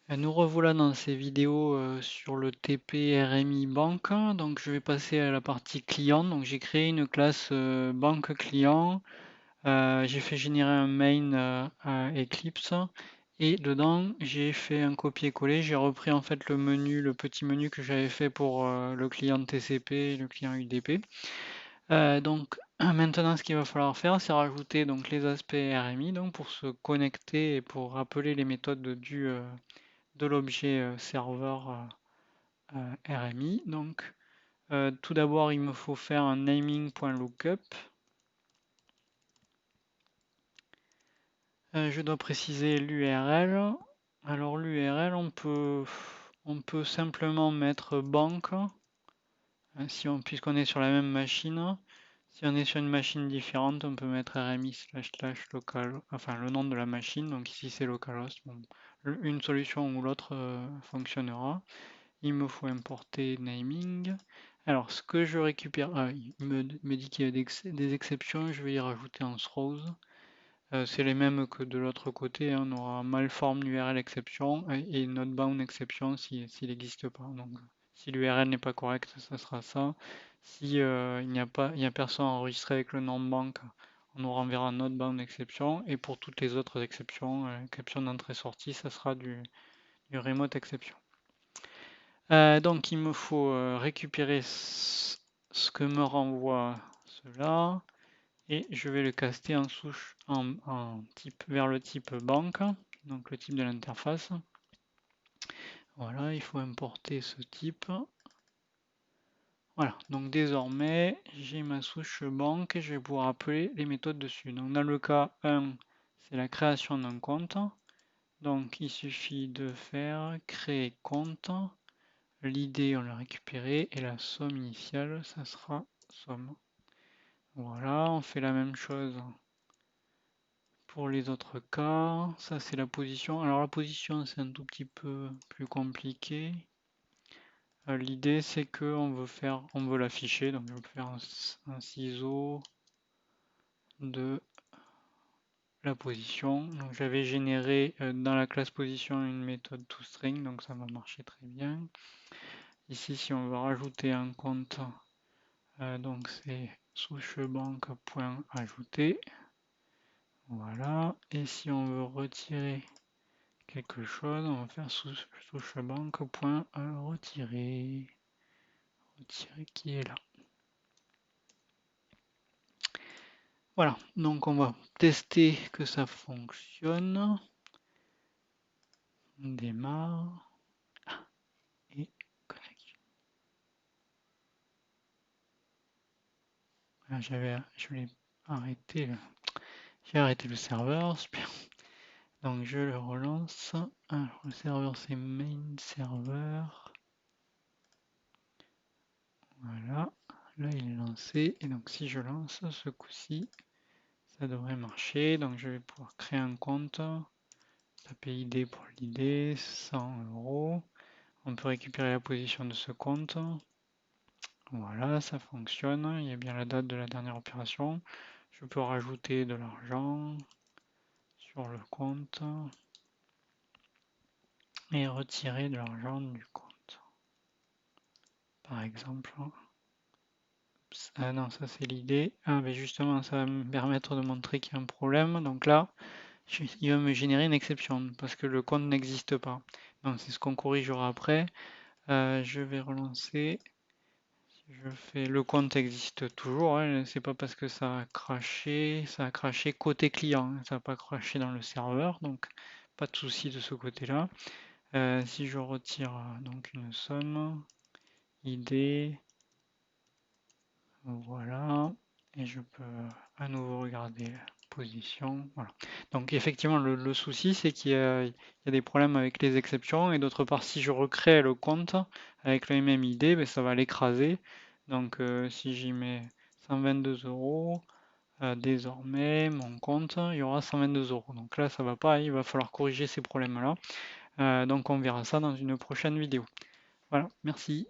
Nous revoilà dans ces vidéos sur le TP RMI Banque. Donc je vais passer à la partie client. Donc j'ai créé une classe banque client. J'ai fait générer un main à Eclipse et dedans j'ai fait un copier-coller. J'ai repris en fait le menu, le petit menu que j'avais fait pour le client TCP et le client UDP. Donc maintenant ce qu'il va falloir faire, c'est rajouter donc les aspects RMI donc pour se connecter et pour rappeler les méthodes de l'objet serveur RMI. Donc, tout d'abord, il me faut faire un naming.lookup. Je dois préciser l'URL. Alors, l'URL, on peut simplement mettre banque, si puisqu'on est sur la même machine. Si on est sur une machine différente, on peut mettre rmi//local, enfin le nom de la machine. Donc ici c'est localhost. Bon, une solution ou l'autre fonctionnera. Il me faut importer naming. Alors, ce que je récupère, il me dit qu'il y a des exceptions, je vais y rajouter un throws. C'est les mêmes que de l'autre côté, hein. On aura malform URL exception et not bound exception s'il n'existe pas. Donc, si l'URL n'est pas correct, ça sera ça. Si il n'y a personne enregistré avec le nom banque, on nous renverra not bound exception. Et pour toutes les autres exceptions, exception d'entrée-sortie, ça sera du remote exception. Donc il me faut récupérer ce que me renvoie cela et je vais le caster en souche en type vers le type banque, donc le type de l'interface. Voilà, il faut importer ce type. Voilà, donc désormais j'ai ma souche banque et je vais pouvoir appeler les méthodes dessus. Donc dans le cas 1, c'est la création d'un compte. Donc il suffit de faire créer compte. L'idée, on l'a récupéré et la somme initiale, ça sera somme. Voilà, on fait la même chose pour les autres cas. Ça, c'est la position. Alors, la position, c'est un tout petit peu plus compliqué. L'idée, c'est que on veut l'afficher. Donc, je vais faire un ciseau de la position. Donc, j'avais généré dans la classe position une méthode toString, donc ça va marcher très bien. Ici, si on veut rajouter un compte, donc c'est souchebanque.ajouter. Voilà. Et si on veut retirer quelque chose, on va faire souchebanque.retirer. Retirer qui est là. Voilà. Donc on va tester que ça fonctionne. On démarre. Et connexion. Voilà, je l'ai arrêté. J'ai arrêté le serveur. Super. Donc je le relance. Alors le serveur c'est main server. Voilà. Là il est lancé. Et donc si je lance ce coup-ci, ça devrait marcher. Donc je vais pouvoir créer un compte. Taper ID pour l'ID, 100 €. On peut récupérer la position de ce compte. Voilà, ça fonctionne. Il y a bien la date de la dernière opération. Je peux rajouter de l'argent sur le compte et retirer de l'argent du compte. Par exemple. Ah non, ça c'est l'idée. Ah, mais justement, ça va me permettre de montrer qu'il y a un problème. Donc là, il va me générer une exception parce que le compte n'existe pas. Donc c'est ce qu'on corrigera après. Je vais relancer. Si je fais le compte existe toujours, hein, c'est pas parce que ça a craché côté client, hein, ça n'a pas craché dans le serveur, donc pas de souci de ce côté-là. Si je retire donc une somme, ID, voilà, et je peux à nouveau regarder la position. Voilà. Donc effectivement, le souci, c'est qu'il y a des problèmes avec les exceptions, et d'autre part, si je recrée le compte avec le même ID, ben, ça va l'écraser. Donc si j'y mets 122 €, désormais, mon compte, il y aura 122 €. Donc là, ça va pas, il va falloir corriger ces problèmes-là. Donc on verra ça dans une prochaine vidéo. Voilà, merci.